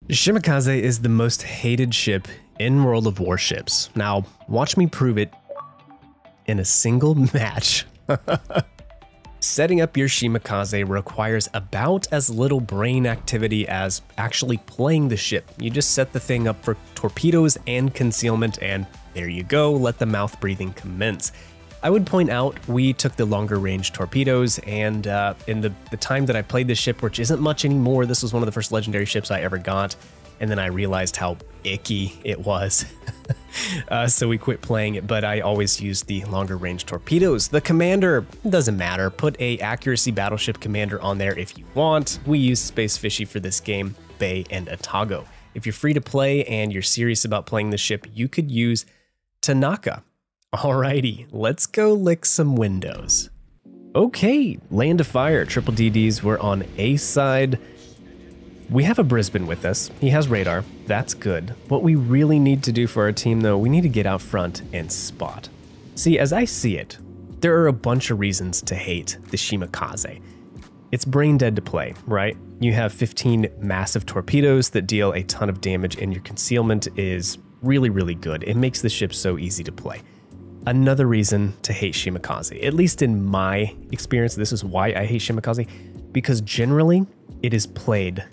Shimakaze is the most hated ship in World of Warships. Now, watch me prove it in a single match. Setting up your Shimakaze requires about as little brain activity as actually playing the ship. You just set the thing up for torpedoes and concealment, and there you go, let the mouth breathing commence. I would point out we took the longer range torpedoes, and in the time that I played this ship, which isn't much anymore, this was one of the first legendary ships I ever got, and then I realized how icky it was. So we quit playing it, but I always used the longer range torpedoes. The commander, doesn't matter, put a accuracy battleship commander on there if you want. We use Space Fishy for this game, Bay and Atago. If you're free to play and you're serious about playing the ship, you could use Tanaka. Alrighty, let's go lick some windows. Okay, Land of Fire, triple DDs, we're on A side. We have a Brisbane with us. He has radar, that's good. What we really need to do for our team though, we need to get out front and spot. See, as I see it, there are a bunch of reasons to hate the Shimakaze. It's brain dead to play, right? You have 15 massive torpedoes that deal a ton of damage, and your concealment is really, really good. It makes the ship so easy to play. Another reason to hate Shimakaze, at least in my experience, this is why I hate Shimakaze, because generally it is played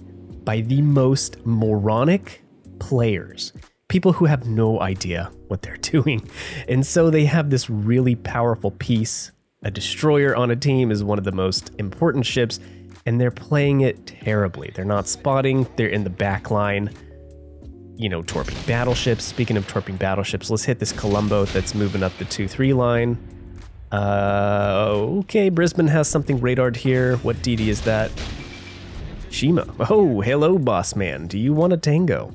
by the most moronic players, people who have no idea what they're doing. And so they have this really powerful piece. A destroyer on a team is one of the most important ships, and they're playing it terribly. They're not spotting, they're in the back line. You know, torping battleships. Speaking of torping battleships, let's hit this Colombo that's moving up the 2-3 line. Okay, Brisbane has something radared here. What DD is that? Shima. Oh, hello, boss man. Do you want a tango?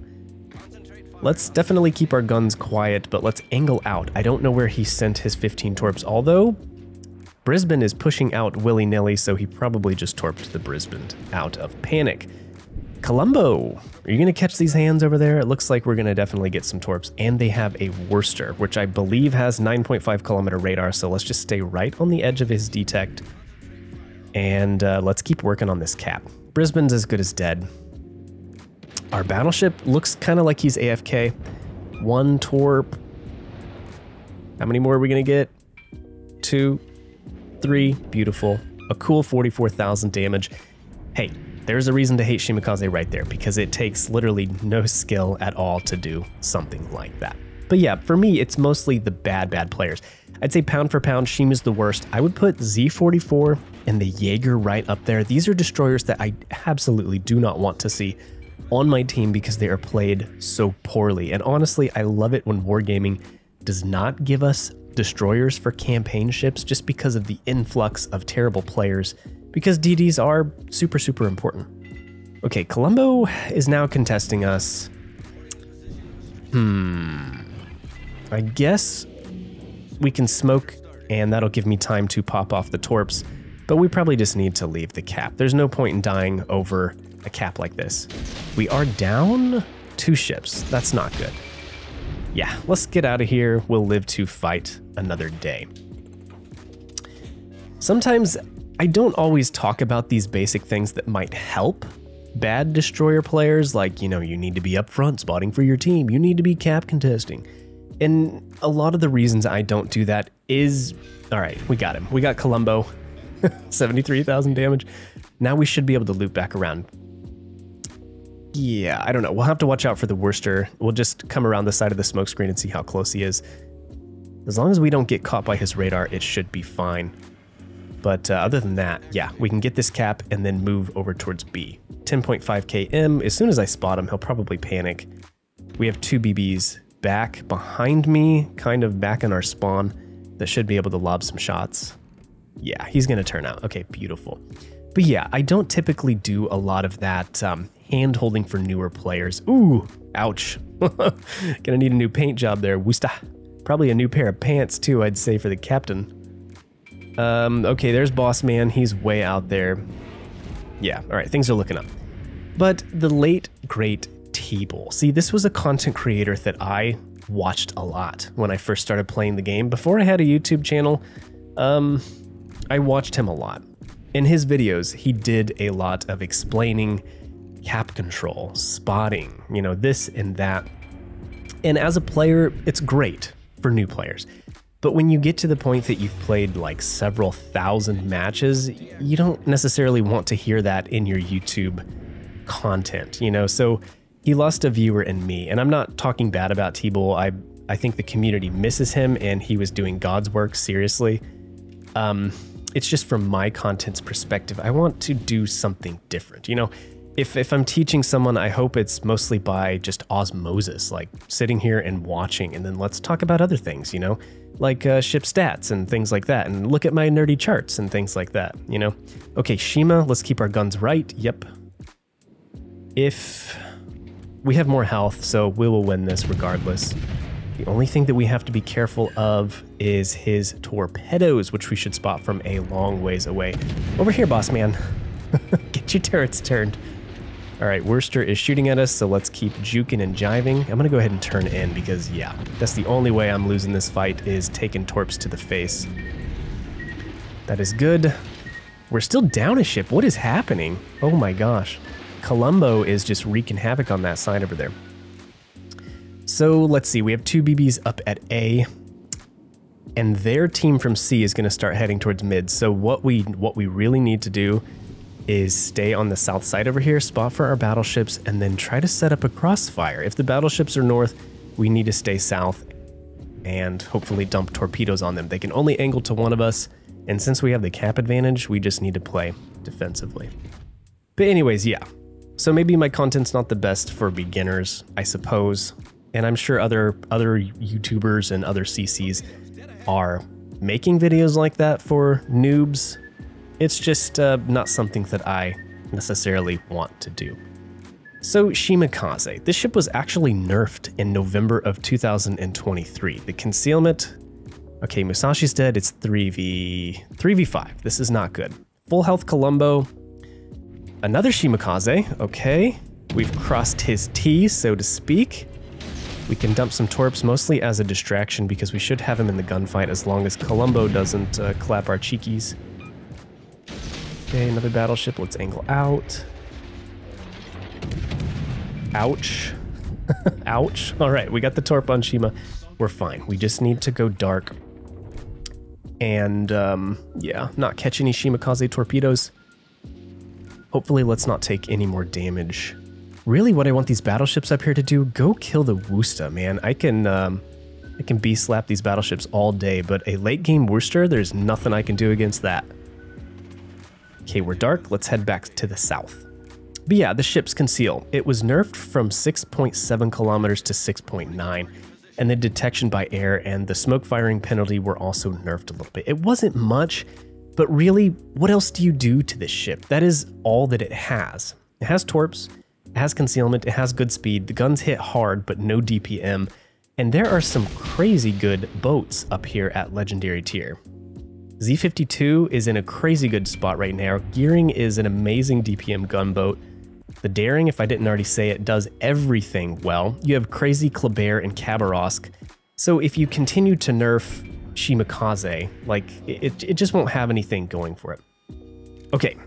Let's definitely keep our guns quiet, but let's angle out. I don't know where he sent his 15 torps, although Brisbane is pushing out willy-nilly, so he probably just torped the Brisbane out of panic. Colombo, are you going to catch these hands over there? It looks like we're going to definitely get some torps, and they have a Worcester, which I believe has 9.5 kilometer radar, so let's just stay right on the edge of his detect, and let's keep working on this cap. Brisbane's as good as dead. Our battleship looks kind of like he's AFK. One torp. How many more are we going to get? 2, 3, beautiful. A cool 44,000 damage. Hey, there's a reason to hate Shimakaze right there, because it takes literally no skill at all to do something like that. But yeah, for me, it's mostly the bad players. I'd say pound for pound, Shima's the worst. I would put Z44 and the Jaeger right up there. These are destroyers that I absolutely do not want to see on my team because they are played so poorly. And honestly, I love it when Wargaming does not give us destroyers for campaign ships just because of the influx of terrible players, because DDs are super, super important. Okay, Colombo is now contesting us. I guess we can smoke, and that'll give me time to pop off the torps, but we probably just need to leave the cap. There's no point in dying over a cap like this. We are down 2 ships. That's not good. Yeah, let's get out of here. We'll live to fight another day. Sometimes I don't always talk about these basic things that might help bad destroyer players, like, you know, you need to be up front spotting for your team, you need to be cap contesting. And a lot of the reasons I don't do that is, all right, we got him. We got Colombo, 73,000 damage. Now we should be able to loop back around. Yeah, I don't know. We'll have to watch out for the Worcester. We'll just come around the side of the smoke screen and see how close he is. As long as we don't get caught by his radar, it should be fine. But other than that, yeah, we can get this cap and then move over towards B. 10.5 km. As soon as I spot him, he'll probably panic. We have 2 BBs back behind me, kind of back in our spawn, that should be able to lob some shots. Yeah, he's going to turn out. Okay, beautiful. But yeah, I don't typically do a lot of that hand-holding for newer players. Ooh, ouch. Gonna need a new paint job there. Woosta. Probably a new pair of pants too, I'd say, for the captain. Okay, there's Boss Man. He's way out there. Yeah, all right, things are looking up. But the late, great T-Bull. See, this was a content creator that I watched a lot when I first started playing the game. Before I had a YouTube channel, I watched him a lot. In his videos, he did a lot of explaining cap control, spotting, you know, this and that. And as a player, it's great for new players. But when you get to the point that you've played like several thousand matches, you don't necessarily want to hear that in your YouTube content, you know? So he lost a viewer in me, and I'm not talking bad about T-Bull. I think the community misses him, and he was doing God's work, seriously. It's just from my content's perspective, I want to do something different. You know, if I'm teaching someone, I hope it's mostly by just osmosis, like sitting here and watching, and then let's talk about other things, you know, like ship stats and things like that, and look at my nerdy charts and things like that, you know. Okay, Shima, let's keep our guns right. Yep. If we have more health, so we will win this regardless. The only thing that we have to be careful of is his torpedoes, which we should spot from a long ways away. Over here, boss man. Get your turrets turned. All right, Worcester is shooting at us, so let's keep juking and jiving. I'm gonna go ahead and turn in because, yeah, that's the only way I'm losing this fight, is taking torps to the face. That is good. We're still down a ship. What is happening? Oh my gosh. Colombo is just wreaking havoc on that side over there. So let's see, we have 2 BBs up at A, and their team from C is going to start heading towards mid. So what we really need to do is stay on the south side over here, spot for our battleships, and then try to set up a crossfire. If the battleships are north, we need to stay south and hopefully dump torpedoes on them. They can only angle to one of us, and since we have the cap advantage, we just need to play defensively. But anyways, yeah. So maybe my content's not the best for beginners, I suppose. And I'm sure other YouTubers and other CCs are making videos like that for noobs. It's just not something that I necessarily want to do. So Shimakaze, this ship was actually nerfed in November of 2023. The concealment, okay, Musashi's dead, it's 3v5. This is not good. Full health Colombo, another Shimakaze, okay. We've crossed his T, so to speak. We can dump some torps, mostly as a distraction, because we should have him in the gunfight as long as Colombo doesn't clap our cheekies. Okay, another battleship. Let's angle out. Ouch. Ouch. All right, we got the torp on Shima. We're fine. We just need to go dark. And, yeah, not catch any Shimakaze torpedoes. Hopefully, let's not take any more damage. Really, what I want these battleships up here to do, go kill the Worcester, man. I can B-slap these battleships all day, but a late-game Worcester, there's nothing I can do against that. Okay, we're dark. Let's head back to the south. But yeah, the ships conceal. It was nerfed from 6.7 kilometers to 6.9, and the detection by air and the smoke firing penalty were also nerfed a little bit. It wasn't much, but really, what else do you do to this ship? That is all that it has. It has torps. It has concealment, it has good speed, the guns hit hard but no DPM, and there are some crazy good boats up here at Legendary Tier. Z52 is in a crazy good spot right now. Gearing is an amazing DPM gunboat. The Daring, if I didn't already say it, does everything well. You have Crazy Kleber and Khabarovsk, so if you continue to nerf Shimakaze, like, it just won't have anything going for it. Okay,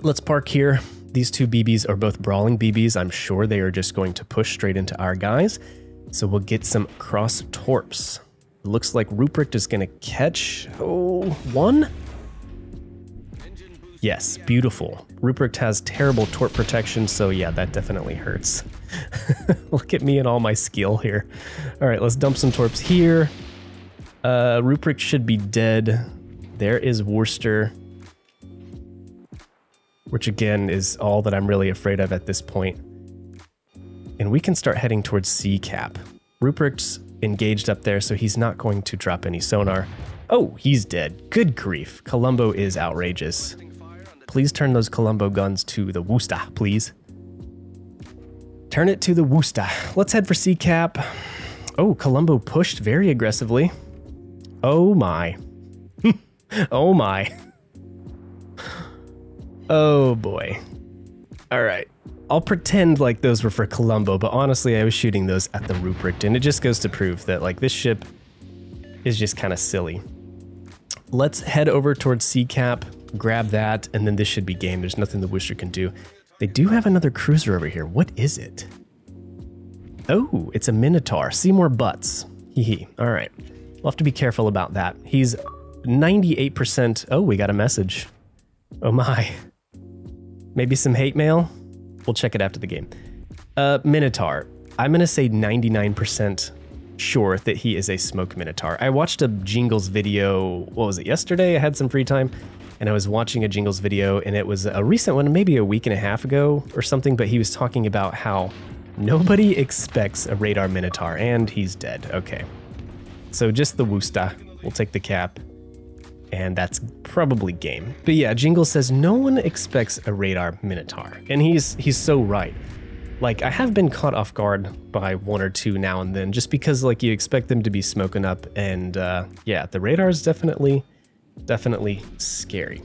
let's park here. These 2 BBs are both brawling BBs. I'm sure they are just going to push straight into our guys. So we'll get some cross torps. Looks like Ruprecht is going to catch, one? Yes, beautiful. Ruprecht has terrible torp protection, so yeah, that definitely hurts. Look at me and all my skill here. All right, let's dump some torps here. Ruprecht should be dead. There is Worcester, which again is all that I'm really afraid of at this point. And we can start heading towards C cap. Ruprecht's engaged up there, so he's not going to drop any sonar. Oh, he's dead. Good grief. Colombo is outrageous. Please turn those Colombo guns to the Worcester, please. Turn it to the Worcester. Let's head for C cap. Oh, Colombo pushed very aggressively. Oh my. Oh my. Oh boy. All right. I'll pretend like those were for Colombo, but honestly, I was shooting those at the Ruprecht, and it just goes to prove that, like, this ship is just kind of silly. Let's head over towards C cap, grab that, and then this should be game. There's nothing the Worcester can do. They do have another cruiser over here. What is it? Oh, it's a Minotaur. See more butts. Hee. All right. We'll have to be careful about that. He's 98%. Oh, we got a message. Oh my. Maybe some hate mail? We'll check it after the game. Minotaur. I'm going to say 99% sure that he is a smoke Minotaur. I watched a Jingles video, what was it, yesterday? I had some free time, and I was watching a Jingles video, and it was a recent one, maybe a week and a half ago or something, but he was talking about how nobody expects a radar Minotaur, and he's dead. Okay. So just the Woosta. We'll take the cap. And that's probably game. But yeah, Jingle says no one expects a radar Minotaur. And he's so right. Like, I have been caught off guard by one or two now and then, just because like you expect them to be smoking up, and yeah, the radar is definitely scary.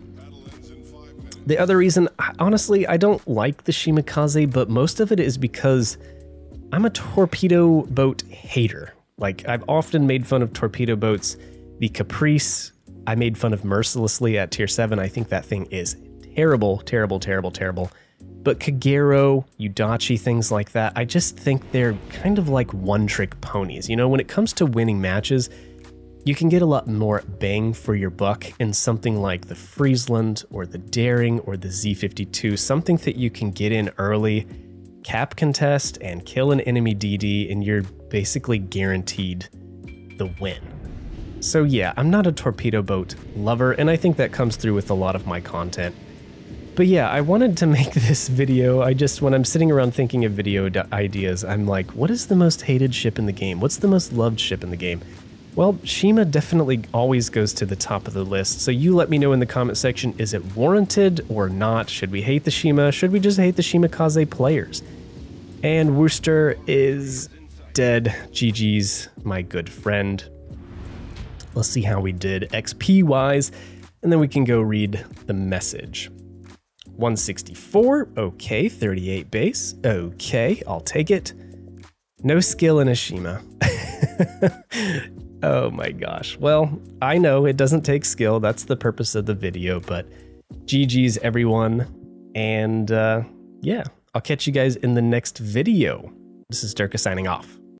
The other reason, honestly, I don't like the Shimakaze, but most of it is because I'm a torpedo boat hater. Like, I've often made fun of torpedo boats. The Caprice, I made fun of mercilessly at tier 7. I think that thing is terrible, terrible, terrible, terrible. But Kagero, Udachi, things like that, I just think they're kind of like one-trick ponies. You know, when it comes to winning matches, you can get a lot more bang for your buck in something like the Friesland or the Daring or the Z52, something that you can get in early, cap contest, and kill an enemy DD, and you're basically guaranteed the win. So yeah, I'm not a torpedo boat lover, and I think that comes through with a lot of my content. But yeah, I wanted to make this video. When I'm sitting around thinking of video ideas, I'm like, what is the most hated ship in the game? What's the most loved ship in the game? Well, Shima definitely always goes to the top of the list, so you let me know in the comment section, is it warranted or not? Should we hate the Shima? Should we just hate the Shimakaze players? And Worcester is dead. GG's, my good friend. Let's see how we did XP-wise, and then we can go read the message. 164, okay. 38 base, okay, I'll take it. No skill in a Shima. Oh my gosh. Well, I know it doesn't take skill. That's the purpose of the video, but GG's everyone. And yeah, I'll catch you guys in the next video. This is Derka signing off.